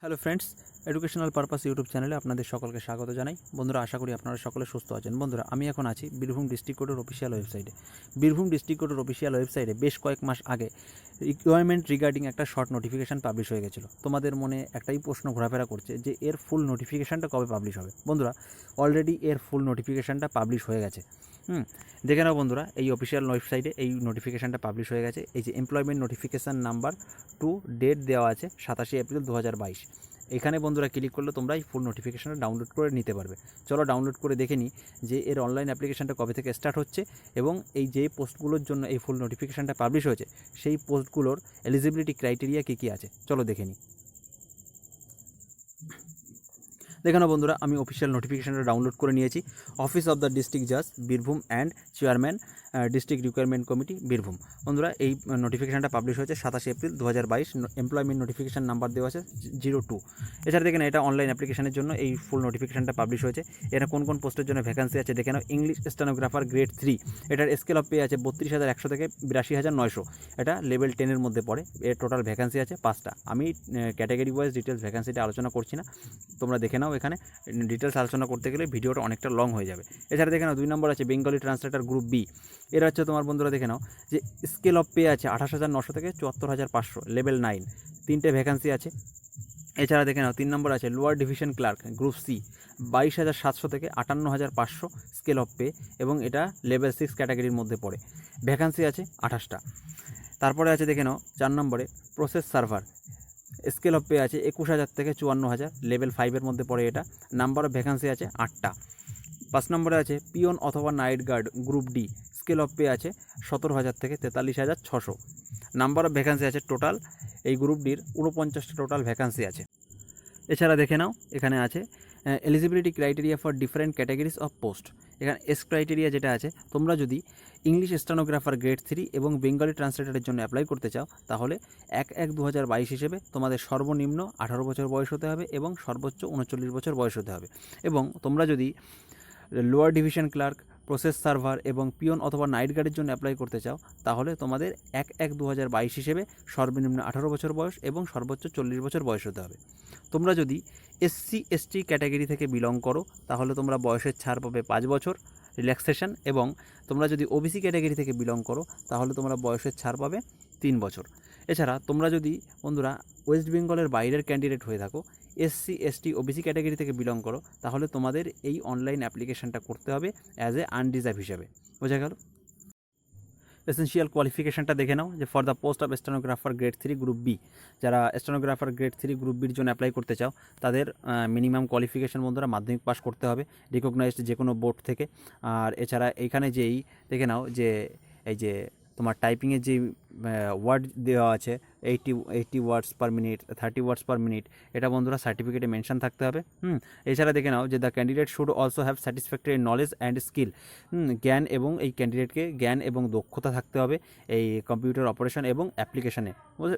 Hello friends, educational purpose YouTube চ্যানেলে আপনাদের সকলকে স্বাগত জানাই। বন্ধুরা, আশা করি আপনারা সকলে সুস্থ আছেন। বন্ধুরা, আমি এখন আছি বীরভূম ডিস্ট্রিক্ট কোর্টের অফিসিয়াল ওয়েবসাইটে। বীরভূম ডিস্ট্রিক্ট কোর্টের অফিসিয়াল ওয়েবসাইটে বেশ কয়েক মাস আগে রিকোয়ারমেন্ট রিগার্ডিং একটা শর্ট নোটিফিকেশান পাবলিশ হয়ে গেছিলো। তোমাদের মনে একটাই প্রশ্ন ঘোরাফেরা করছে যে এর ফুল নোটিফিকেশানটা কবে পাবলিশ হবে। বন্ধুরা, অলরেডি এর ফুল নোটিফিকেশানটা পাবলিশ হয়ে গেছে। দেখে নাও বন্ধুরা, এই অফিসিয়াল ওয়েবসাইটে এই নোটিফিকেশানটা পাবলিশ হয়ে গেছে। এই যে এমপ্লয়মেন্ট নোটিফিকেশান নাম্বার 2 ডেট দেওয়া আছে 27 এপ্রিল 2022। এখানে বন্ধুরা ক্লিক করলে তোমরা এই ফুল নোটিফিকেশানটা ডাউনলোড করে নিতে পারবে। চলো ডাউনলোড করে দেখে নিই যে এর অনলাইন অ্যাপ্লিকেশানটা কবে থেকে স্টার্ট হচ্ছে এবং এই যে পোস্টগুলোর জন্য এই ফুল নোটিফিকেশানটা পাবলিশ হয়েছে সেই পোস্টগুলোর এলিজিবিলিটি ক্রাইটেরিয়া কী কী আছে। চলো দেখে নিই। দেখে নাও বন্ধুরা, আমি অফিসিয়াল নোটিফিকেশানটা ডাউনলোড করে নিয়েছি। অফিস অফ দ্য ডিস্ট্রিক্ট জাজ Birbhum and chairman district requirement committee Birbhum. বন্ধুরা, এই নোটিফিকেশানটা পাবলিশ হয়েছে 27 এপ্রিল 2022। এমপ্লয়মেন্ট নোটিফিকেশান নাম্বার দেওয়া আছে 02। এছাড়া দেখে নাও এটা অনলাইন অ্যাপ্লিকেশনের জন্য এই ফুল নোটিফিকেশানটা পাবলিশ হয়েছে। এটা কোন কোন পোস্টের জন্য ভ্যাকান্সি আছে দেখে নাও। ইংলিশ স্টেনোগ্রাফার গ্রেড 3, এটার স্কেল অফ পে আছে 32,100 থেকে 82,900। এটা লেভেল 10-এর মধ্যে পড়ে। এর টোটাল ভ্যাকান্সি আছে 5টা। আমি ক্যাটাগরি ওয়াইজ ডিটেলস ভ্যাকান্সিটা আলোচনা করছি না, তোমরা দেখে নাও। এখানে ডিটেলস আলোচনা করতে গেলে ভিডিওটা অনেকটা লং হয়ে যাবে। এছাড়া দেখে নাও 2 নম্বর আছে বেঙ্গলি ট্রান্সলেটর গ্রুপ বি। এর হচ্ছে তোমার বন্ধুরা দেখে নাও যে স্কেল অফ পে আছে 28,900 থেকে 74,500, লেভেল 9, 3টে ভ্যাকান্সি আছে। এছাড়া দেখে নাও 3 নম্বর আছে lower division clerk group C, 22,700 থেকে 58,500 স্কেল অফ পে এবং এটা লেভেল 6 ক্যাটাগরির মধ্যে পড়ে। ভ্যাকান্সি আছে 28টা। তারপরে আছে দেখে নাও 4 নম্বরে process server, scale of pay আছে 21,000 থেকে 54,000, লেভেল 5-এর মধ্যে পড়ে এটা। নাম্বার অফ ভ্যাকান্সি আছে 8টা। 5 নম্বরে আছে পিয়ন অথবা night guard group D, scale of pay আছে 17,000 থেকে 43,600। নাম্বার অফ ভ্যাকান্সি আছে টোটাল এই গ্রুপ ডির 49টা টোটাল ভ্যাকান্সি আছে। এছাড়া দেখে নাও এখানে আছে eligibility criteria for different categories of post. এখানে এস ক্রাইটেরিয়া যেটা আছে, তোমরা যদি ইংলিশ স্টেনোগ্রাফার গ্রেড 3 এবং বেঙ্গলি ট্রান্সলেটরের জন্য অ্যাপ্লাই করতে চাও তাহলে 1/1/2022 হিসেবে তোমাদের সর্বনিম্ন 18 বছর বয়স হতে হবে এবং সর্বোচ্চ 39 বছর বয়স হতে হবে। এবং তোমরা যদি lower division clerk, process server এবং পিয়ন অথবা নাইট গার্ডের জন্য অ্যাপ্লাই করতে চাও তাহলে তোমাদের 1/1/2022 হিসেবে সর্বনিম্ন 18 বছর বয়স এবং সর্বোচ্চ 40 বছর বয়স হতে হবে। তোমরা যদি SC/ST ক্যাটাগরি থেকে বিলং করো তাহলে তোমরা বয়সের ছাড় পাবে 5 বছর রিল্যাক্সেশন, এবং তোমরা যদি OBC ক্যাটাগরি থেকে বিলং করো তাহলে তোমরা বয়সের ছাড় পাবে 3 বছর। এছাড়া তোমরা যদি বন্ধুরা ওয়েস্ট বেঙ্গলের বাইরের ক্যান্ডিডেট হয়ে থাকো, SC/ST OBC ক্যাটাগরি থেকে বিলং করো, তাহলে তোমাদের এই অনলাইন অ্যাপ্লিকেশানটা করতে হবে অ্যাজ এ আনরিজার্ভ হিসাবে। বোঝা গেল? এসেনশিয়াল কোয়ালিফিকেশানটা দেখে নাও যে for the post of stenographer grade 3 group B, যারা স্টেনোগ্রাফার গ্রেড 3 গ্রুপ বির জন্য অ্যাপ্লাই করতে চাও তাদের মিনিমাম কোয়ালিফিকেশান বন্ধুরা মাধ্যমিক পাস করতে হবে রিকগনাইজড যে কোনো বোর্ড থেকে। আর এছাড়া এইখানে যেই দেখে নাও যে এই যে তোমার টাইপিংয়ের যে ওয়ার্ড দেওয়া আছে 80 ওয়ার্ডস পার মিনিট, 30 ওয়ার্ডস পার মিনিট, এটা বন্ধুরা সার্টিফিকেটে মেনশন থাকতে হবে। এছাড়া দেখে নাও যে the candidate should also have satisfactory knowledge and skill, জ্ঞান এবং এই ক্যান্ডিডেটকে জ্ঞান এবং দক্ষতা থাকতে হবে এই কম্পিউটার অপারেশন এবং অ্যাপ্লিকেশানে।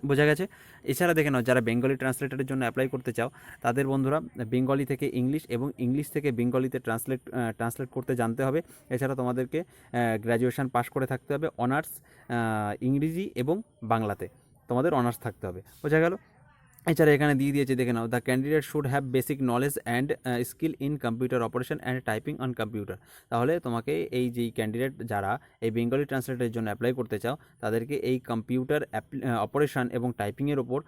বোঝা গেছে? এছাড়া দেখে নাও যারা বেঙ্গলি ট্রান্সলেটরের জন্য অ্যাপ্লাই করতে চাও তাদের বন্ধুরা বেঙ্গলি থেকে ইংলিশ এবং ইংলিশ থেকে বেঙ্গলিতে ট্রান্সলেট করতে জানতে হবে। এছাড়া তোমাদেরকে গ্র্যাজুয়েশন পাস করে থাকতে হবে, অনার্স ইংরেজি এবং বাংলাতে তোমাদের অনার্স থাকতে হবে। বোঝা গেল? এছাড়া এখানে দিয়ে দিয়েছে দেখে নাও the candidate should have basic knowledge and skill in computer operation and typing on computer. তাহলে তোমাকে এই যেই ক্যান্ডিডেট যারা এই বেঙ্গলি ট্রান্সলেটরের জন্য অ্যাপ্লাই করতে চাও তাদেরকে এই কম্পিউটার অপারেশন এবং টাইপিংয়ের ওপর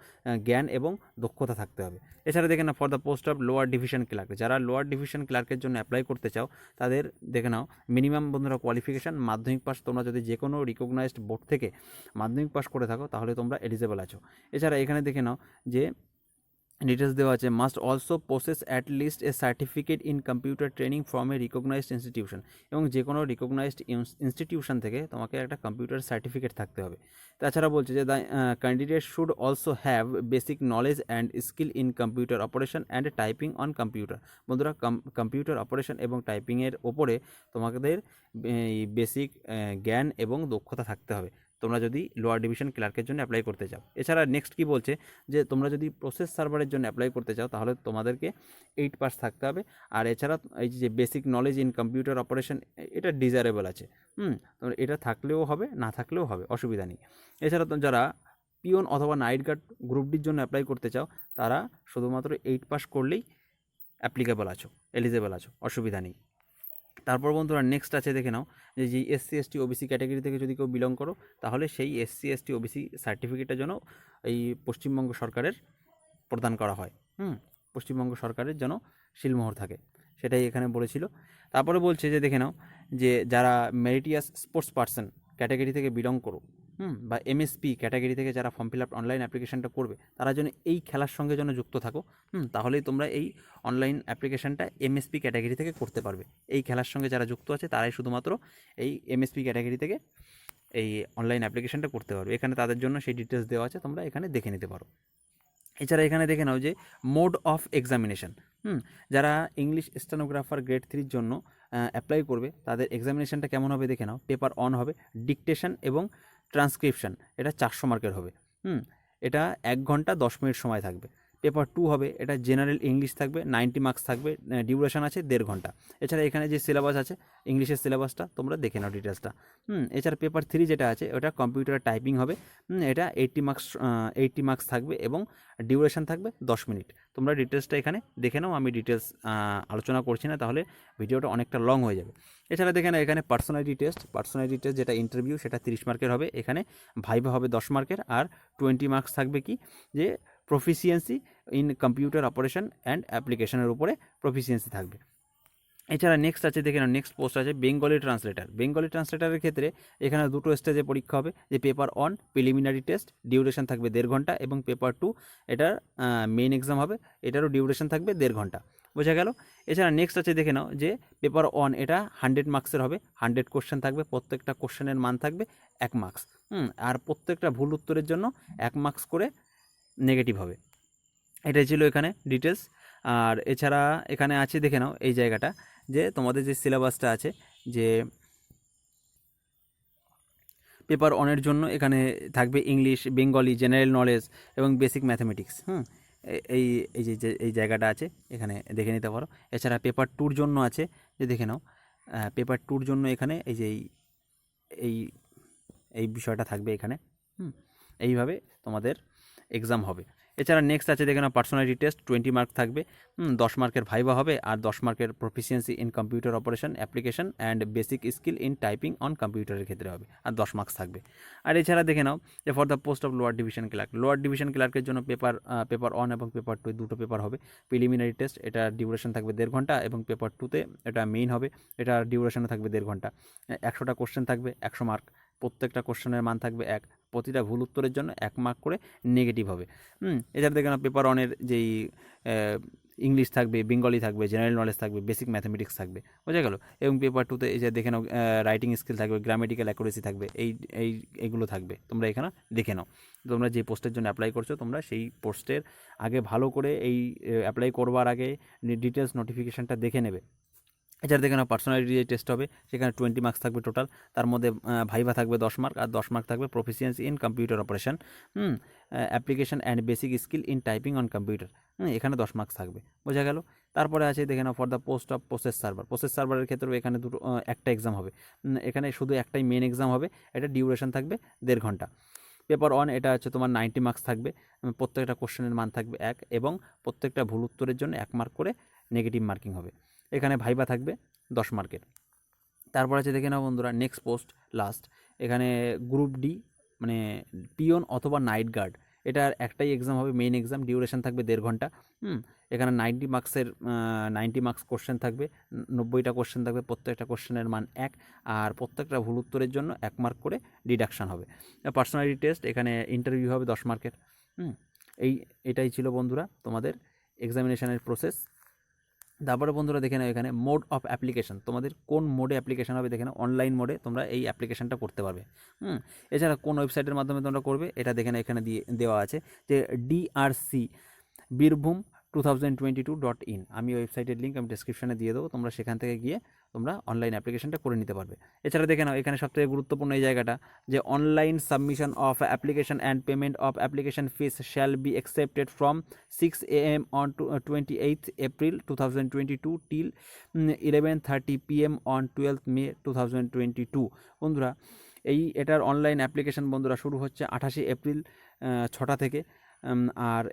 জ্ঞান এবং দক্ষতা থাকতে হবে। এছাড়া দেখে নাও for the post of lower division clerk, যারা লোয়ার ডিভিশন ক্লার্কের জন্য অ্যাপ্লাই করতে চাও তাদের দেখে নাও মিনিমাম বন্ধুরা কোয়ালিফিকেশান মাধ্যমিক পাস। তোমরা যদি যে কোনো রিকগনাইজড বোর্ড থেকে মাধ্যমিক পাস করে থাকো তাহলে তোমরা এলিজেবল আছো। এছাড়া এখানে দেখে নাও যে ডিটেলস দেওয়া আছে must also possess at least a certificate in computer training from a recognised institution, এবং যে কোনো রিকগনাইজড ইনস্টিটিউশন থেকে তোমাকে একটা কম্পিউটার সার্টিফিকেট থাকতে হবে। তাছাড়া বলছে যে the candidate should also have basic knowledge and skill in computer operation and typing on computer. বন্ধুরা কম্পিউটার অপারেশন এবং টাইপিংয়ের ওপরে তোমাদের বেসিক জ্ঞান এবং দক্ষতা থাকতে হবে তোমরা যদি লোয়ার ডিভিশন ক্লার্কের জন্য অ্যাপ্লাই করতে চাও। এছাড়া নেক্সট কি বলছে যে তোমরা যদি প্রসেস সার্ভারের জন্য অ্যাপ্লাই করতে চাও তাহলে তোমাদেরকে 8 পাস থাকতে হবে। আর এছাড়া এই যে basic knowledge in computer operation এটা ডিজারেবল আছে, তোমরা এটা থাকলেও হবে না থাকলেও হবে, অসুবিধা নেই। এছাড়া যারা পিওন অথবা নাইট গার্ড গ্রুপ ডির জন্য অ্যাপ্লাই করতে চাও তারা শুধুমাত্র 8 পাস করলেই অ্যাপ্লিকেবল আছো, এলিজেবল আছো, অসুবিধা নেই। তারপর বন্ধুরা নেক্সট আছে দেখে নাও যে এসসি এসটি ওবিসি ক্যাটাগরি থেকে যদি কেউ বিলং করো তাহলে সেই এসসি এসটি ওবিসি সার্টিফিকেটের জন্য এই পশ্চিমবঙ্গ সরকারের প্রদান করা হয়। পশ্চিমবঙ্গ সরকারের যেন সিলমোহর থাকে, সেটাই এখানে বলেছিল। তারপরে বলছে যে দেখে নাও যে যারা মেরিটিয়াস স্পোর্টস পার্সন ক্যাটাগরি থেকে বিলং করো বা এমএসপি ক্যাটাগরি থেকে যারা ফর্ম ফিল আপ অনলাইন অ্যাপ্লিকেশনটা করবে তারা যেন এই খেলার সঙ্গে যেন যুক্ত থাকো, তাহলেই তোমরা এই অনলাইন অ্যাপ্লিকেশনটা এমএসপি ক্যাটাগরি থেকে করতে পারবে। এই খেলার সঙ্গে যারা যুক্ত আছে তারাই শুধুমাত্র এই এমএসপি ক্যাটাগরি থেকে এই অনলাইন অ্যাপ্লিকেশনটা করতে পারবে। এখানে তাদের জন্য সেই ডিটেলস দেওয়া আছে, তোমরা এখানে দেখে নিতে পারো। এছাড়া এখানে দেখে নাও যে মোড অফ এক্সামিনেশন, যারা ইংলিশ স্টেনোগ্রাফার গ্রেড 3-র জন্য অ্যাপ্লাই করবে তাদের এক্সামিনেশনটা কেমন হবে দেখে নাও। পেপার অন হবে, ডিকটেশন এবং ট্রান্সক্রিপশন, এটা 400 মার্কের হবে। এটা 1 ঘন্টা 10 মিনিট সময় থাকবে। পেপার 2 হবে, এটা জেনারেল ইংলিশ থাকবে, 90 মার্কস থাকবে, ডিউরেশন আছে 1.5 ঘন্টা। এছাড়া এখানে যে সিলেবাস আছে ইংলিশের সিলেবাসটা তোমরা দেখে নাও ডিটেলসটা। এছাড়া পেপার 3 যেটা আছে ওটা কম্পিউটারে টাইপিং হবে, এটা 80 মার্কস থাকবে এবং ডিউরেশন থাকবে 10 মিনিট। তোমরা ডিটেলসটা এখানে দেখে নাও, আমি ডিটেলস আলোচনা করছি না, তাহলে ভিডিওটা অনেকটা লং হয়ে যাবে। এছাড়া দেখে নাও এখানে পার্সোনালিটি টেস্ট যেটা ইন্টারভিউ সেটা 30 মার্কের হবে। এখানে ভাইভা হবে 10 মার্কের, আর 20 মার্কস থাকবে কি যে proficiency in computer operation and অ্যাপ্লিকেশনের উপরে প্রফিসিয়েন্সি থাকবে। এছাড়া নেক্সট আছে দেখে নাও নেক্সট পোস্ট আছে বেঙ্গলি ট্রান্সলেটার। বেঙ্গলি ট্রান্সলেটারের ক্ষেত্রে এখানে 2টো স্টেজে পরীক্ষা হবে, যে পেপার 1 প্রিলিমিনারি টেস্ট, ডিউরেশন থাকবে 1.5 ঘন্টা, এবং পেপার 2 এটার মেইন এক্সাম হবে, এটারও ডিউরেশন থাকবে 1.5 ঘন্টা। বোঝা গেল। এছাড়া নেক্সট আছে দেখে নাও যে পেপার 1 এটা 100 মার্কসের হবে, 100 কোশ্চেন থাকবে, প্রত্যেকটা কোশ্চেনের মান থাকবে 1 মার্কস, আর প্রত্যেকটা ভুল উত্তরের জন্য 1 মার্কস করে নেগেটিভ হবে। এটাই ছিল এখানে ডিটেলস। আর এছাড়া এখানে আছে দেখে নাও এই জায়গাটা যে তোমাদের যে সিলেবাসটা আছে, যে পেপার 1-এর জন্য এখানে থাকবে ইংলিশ, বেঙ্গলি, জেনারেল নলেজ এবং বেসিক ম্যাথামেটিক্স। এই এই যে এই জায়গাটা আছে এখানে দেখে নিতে পারো। এছাড়া পেপার 2-র জন্য আছে যে দেখে নাও, পেপার 2-র জন্য এখানে এই যে এই এই বিষয়টা থাকবে এখানে। এইভাবে তোমাদের এক্সাম হবে। এছাড়া নেক্সট আছে দেখে নাও পার্সোনালিটি টেস্ট, 20 মার্ক থাকবে, 10 মার্কের ভাইভা হবে, আর 10 মার্কের proficiency in computer operation application and basic skill in typing on কম্পিউটারের ক্ষেত্রে হবে, আর 10 মার্কস থাকবে। আর এছাড়া দেখে নাও যে for the post of lower division clerk, lower division ক্লার্কের জন্য পেপার 1 এবং পেপার 2 দুটো পেপার হবে। প্রিলিমিনারি টেস্ট, এটা ডিউরেশন থাকবে 1.5 ঘন্টা, এবং পেপার 2-তে এটা মেইন হবে, এটা ডিউরেশনে থাকবে 1.5 ঘন্টা। 100টা কোশ্চেন থাকবে, 100 মার্ক, প্রত্যেকটা কোশ্চেনের মান থাকবে 1, প্রতিটা ভুল উত্তরের জন্য 1 মার্ক করে নেগেটিভ হবে। এছাড়া দেখে নাও পেপার 1-এর যেই ইংলিশ থাকবে, বেঙ্গলি থাকবে, জেনারেল নলেজ থাকবে, বেসিক ম্যাথামেটিক্স থাকবে, বোঝা গেল। এবং পেপার 2-তে এই যে দেখে নাও রাইটিং স্কিল থাকবে, গ্রামেটিক্যাল অ্যাকুরেসি থাকবে, এইগুলো থাকবে। তোমরা এখানে দেখে নাও, তোমরা যে পোস্টের জন্য অ্যাপ্লাই করছো তোমরা সেই পোস্টের আগে ভালো করে এই অ্যাপ্লাই করবার আগে ডিটেলস নোটিফিকেশানটা দেখে নেবে। এছাড়া দেখে নাও পার্সোনালিটি যে টেস্ট হবে সেখানে 20 মার্কস থাকবে টোটাল, তার মধ্যে ভাইভা থাকবে 10 মার্ক, আর 10 মার্ক থাকবে proficiency in computer operation application and basic skill in typing on computer, এখানে 10 মার্কস থাকবে। বোঝা গেল। তারপরে আছে দেখে নাও for the post of process server. Process সার্ভারের ক্ষেত্রেও এখানে একটা এক্সাম হবে, এখানে শুধু একটাই মেন এক্সাম হবে, এটা ডিউরেশন থাকবে 1.5 ঘন্টা। পেপার 1 এটা হচ্ছে তোমার 90 মার্কস থাকবে, প্রত্যেকটা কোশ্চেনের মান থাকবে 1, এবং প্রত্যেকটা ভুল উত্তরের জন্য 1 মার্ক করে নেগেটিভ মার্কিং হবে। এখানে ভাইভা থাকবে 10 মার্কের। তারপর আছে দেখে নাও বন্ধুরা নেক্সট পোস্ট লাস্ট, এখানে গ্রুপ ডি মানে পিওন অথবা নাইট গার্ড, এটার একটাই এক্সাম হবে, মেইন এক্সাম, ডিউরেশন থাকবে 1.5 ঘন্টা। এখানে 90 মার্কস কোশ্চেন থাকবে, 90টা কোশ্চেন থাকবে, প্রত্যেকটা কোশ্চেনের মান 1, আর প্রত্যেকটা ভুল উত্তরের জন্য 1 মার্ক করে ডিডাকশান হবে। পার্সোনালিটি টেস্ট, এখানে ইন্টারভিউ হবে 10 মার্কের। এটাই ছিল বন্ধুরা তোমাদের এক্সামিনেশনের প্রসেস। তারপরে বন্ধুরা দেখে নাও এখানে মোড অফ অ্যাপ্লিকেশন, তোমাদের কোন মোডে অ্যাপ্লিকেশন হবে দেখে নাও, অনলাইন মোডে তোমরা এই অ্যাপ্লিকেশনটা করতে পারবে। এছাড়া কোন ওয়েবসাইটের মাধ্যমে তোমরা করবে এটা দেখে নাও, এখানে দেওয়া আছে যে DRC বীরভূম 2022.in। আমি ওয়েবসাইটের লিঙ্ক আমি ডেসক্রিপশনে দিয়ে দেবো, তোমরা সেখান থেকে গিয়ে তোমরা অনলাইন অ্যাপ্লিকেশনটা করে নিতে পারবে। এছাড়া দেখে নাও এখানে সবথেকে গুরুত্বপূর্ণ এই জায়গাটা যে online submission of application and payment of application fees shall be accepted from 6 AM on 28th April 2022 till 11:30 PM on 12th May 2022। বন্ধুরা এটার অনলাইন অ্যাপ্লিকেশন বন্ধুরা শুরু হচ্ছে 28 এপ্রিল 6টা থেকে। আর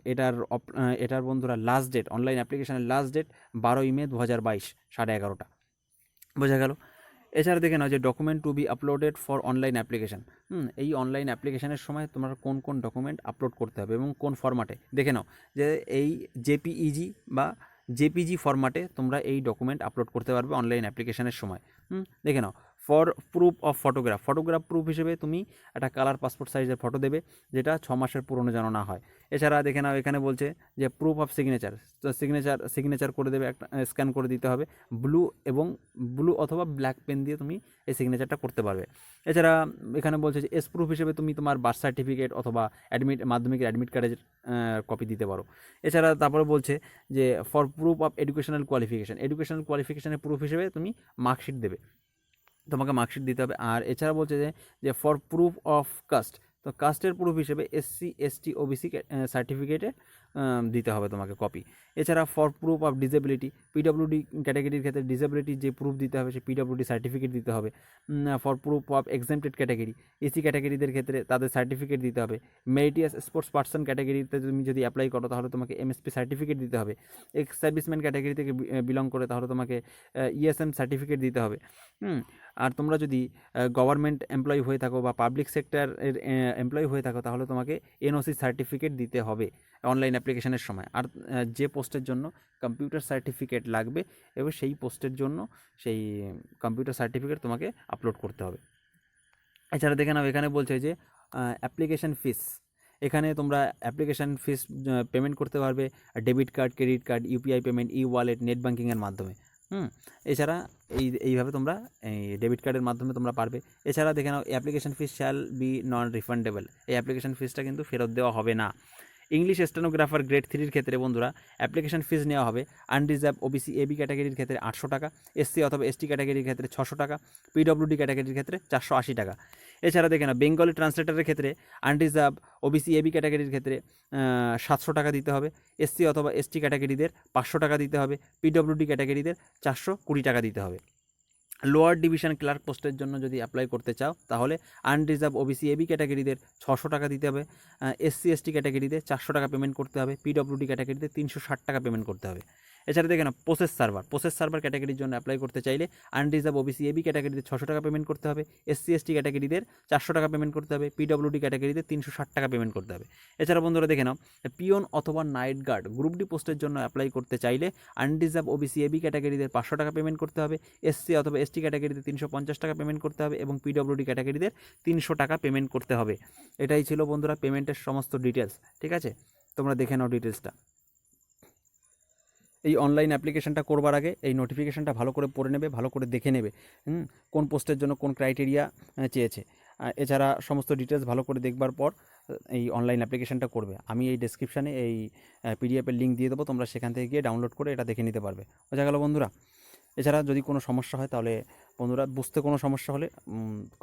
এটার বন্ধুরা লাস্ট ডেট, অনলাইন অ্যাপ্লিকেশনের লাস্ট ডেট 12ই মে 2022 11:30 বোঝা গেল। এছাড়া দেখে নাও যে document to be uploaded for online application. এই অনলাইন অ্যাপ্লিকেশানের সময় তোমার কোন কোন ডকুমেন্ট আপলোড করতে হবে এবং কোন ফরম্যাটে দেখে নাও যে এই জেপিইজি বা জেপিজি ফরম্যাটে তোমরা এই ডকুমেন্ট আপলোড করতে পারবে অনলাইন অ্যাপ্লিকেশানের সময়। দেখে নাও for proof of photograph proof হিসেবে তুমি একটা কালার পাসপোর্ট সাইজের ফটো দেবে, যেটা 6 মাসের পুরনো যেন না হয়। এছাড়া দেখে নাও এখানে বলছে যে প্রুফ অফ সিগনেচার, তো সিগনেচার করে দেবে, একটা স্ক্যান করে দিতে হবে। ব্লু অথবা ব্ল্যাক পেন দিয়ে তুমি এই সিগনেচারটা করতে পারবে। এছাড়া এখানে বলছে যে এস প্রুফ হিসেবে তুমি তোমার বার্থ সার্টিফিকেট অথবা মাধ্যমিকের অ্যাডমিট কার্ডের কপি দিতে পারো। এছাড়া তারপরে বলছে যে ফর প্রুফ অফ এডুকেশনাল কোয়ালিফিকেশনের প্রুফ হিসেবে তুমি মার্কশিট দেবে, তোমাকে মার্কশিট দিতে হবে। আর এছাড়া বলছে যে ফর প্রুফ অফ কাস্ট, তো কাস্টের প্রুফ হিসেবে SC ST OBC সার্টিফিকেটে দিতে হবে তোমাকে কপি। এছাড়া for proof of disability, PWD ক্যাটাগরির ক্ষেত্রে ডিসেবিলিটি যে প্রুফ দিতে হবে সেই PWD সার্টিফিকেট দিতে হবে। For proof of exempted category, SC ক্যাটাগরিদের ক্ষেত্রে তাদের সার্টিফিকেট দিতে হবে। মেরিটিয়াস স্পোর্টস পার্সন ক্যাটাগরিতে তুমি যদি অ্যাপ্লাই করো তাহলে তোমাকে MSP সার্টিফিকেট দিতে হবে। এক্স সার্ভিসম্যান ক্যাটাগরি থেকে বিলং করে তাহলে তোমাকে ESM সার্টিফিকেট দিতে হবে। আর তোমরা যদি গভর্নমেন্ট এমপ্লয়ি হয়ে থাকো বা পাবলিক সেক্টরের এমপ্লয়ি হয়ে থাকো তাহলে তোমাকে NOC সার্টিফিকেট দিতে হবে অনলাইন অ্যাপ্লিকেশনের সময়। আর যে পোস্টের জন্য কম্পিউটার সার্টিফিকেট লাগবে এবং সেই পোস্টের জন্য সেই কম্পিউটার সার্টিফিকেট তোমাকে আপলোড করতে হবে। এছাড়া দেখে নাও এখানে বলছে যে অ্যাপ্লিকেশন ফিস, এখানে তোমরা অ্যাপ্লিকেশান ফিস পেমেন্ট করতে পারবে debit card, credit card, UPI payment, wallet, net ব্যাঙ্কিংয়ের মাধ্যমে। এছাড়া এইভাবে তোমরা এই ডেবিট কার্ডের মাধ্যমে তোমরা পারবে। এছাড়া দেখে নাও application fees shall be non refundable, এই অ্যাপ্লিকেশান ফিসটা কিন্তু ফেরত দেওয়া হবে না। ইংলিশ স্টেনোগ্রাফার গ্রেড 3-র ক্ষেত্রে বন্ধুরা অ্যাপ্লিকেশান ফিস নেওয়া হবে আনরিজার্ভ OBC AB ক্যাটাগরির ক্ষেত্রে 800 টাকা, SC অথবা ST ক্যাটাগরির ক্ষেত্রে 600 টাকা, PWD ক্যাটাগরির ক্ষেত্রে 480 টাকা। এছাড়া দেখে না বেঙ্গলি ট্রান্সলেটারের ক্ষেত্রে আনরিজার্ভ OBC AB ক্যাটাগরির ক্ষেত্রে 700 টাকা দিতে হবে, SC অথবা ST ক্যাটাগরিদের 500 টাকা দিতে হবে, PWD ক্যাটাগরিদের 420 টাকা দিতে হবে। লোয়ার ডিভিশন ক্লার্ক পোস্টের জন্য যদি অ্যাপ্লাই করতে চাও তাহলে আনরিজার্ভ OBC AB ক্যাটাগরিদের 600 টাকা দিতে হবে, SC ST ক্যাটাগরিতে 400 টাকা পেমেন্ট করতে হবে, PWD ক্যাটাগরিতে 360 টাকা পেমেন্ট করতে হবে। এছাড়া দেখে না প্রসেস সার্ভার ক্যাটাগরির জন্য অ্যাপ্লাই করতে চাইলে আনরিজার্ভ OBC AB ক্যাটাগরিতে 600 টাকা পেমেন্ট করতে হবে, SC ST ক্যাটাগরিদের 400 টাকা পেমেন্ট করতে হবে, PWD ক্যাটাগরিতে 360 টাকা পেমেন্ট করতে হবে। এছাড়া বন্ধুরা দেখে নাও পিয়ন অথবা নাইট গার্ড গ্রুপ ডি পোস্টের জন্য অ্যাপ্লাই করতে চাইলে আনরিজার্ভ OBC AB ক্যাটাগরিদের 500 টাকা পেমেন্ট করতে হবে, SC অথবা ST ক্যাটাগরিতে 350 টাকা পেমেন্ট করতে হবে এবং PWD ক্যাটাগরিদের 300 টাকা পেমেন্ট করতে হবে। এটাই ছিল বন্ধুরা পেমেন্টের সমস্ত ডিটেলস। ঠিক আছে, তোমরা দেখে নাও ডিটেলসটা। এই অনলাইন অ্যাপ্লিকেশানটা করবার আগে এই নোটিফিকেশানটা ভালো করে পড়ে নেবে, ভালো করে দেখে নেবে কোন পোস্টের জন্য কোন ক্রাইটেরিয়া চেয়েছে। এছাড়া সমস্ত ডিটেলস ভালো করে দেখবার পর এই অনলাইন অ্যাপ্লিকেশানটা করবে। আমি এই ডেসক্রিপশানে এই PDF-এর লিঙ্ক দিয়ে দেবো, তোমরা সেখান থেকে গিয়ে ডাউনলোড করে এটা দেখে নিতে পারবে। বোঝা গেল বন্ধুরা? এছাড়া যদি কোনো সমস্যা হয় তাহলে বন্ধুরা বুঝতে কোনো সমস্যা হলে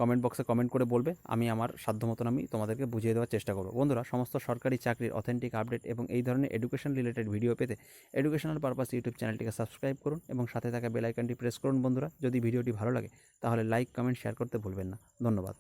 কমেন্ট বক্সে কমেন্ট করে বলবে, আমি আমার সাধ্য মতন আমি তোমাদেরকে বুঝিয়ে দেওয়ার চেষ্টা করব। বন্ধুরা সমস্ত সরকারি চাকরির অথেন্টিক আপডেট এবং এই ধরনের এডুকেশন রিলেটেড ভিডিও পেতে এডুকেশনাল পারপাস ইউটিউব চ্যানেলটিকে সাবস্ক্রাইব করুন এবং সাথে থাকা বেল আইকনটি প্রেস করুন। বন্ধুরা যদি ভিডিওটি ভালো লাগে তাহলে লাইক, কমেন্ট, শেয়ার করতে ভুলবেন না। ধন্যবাদ।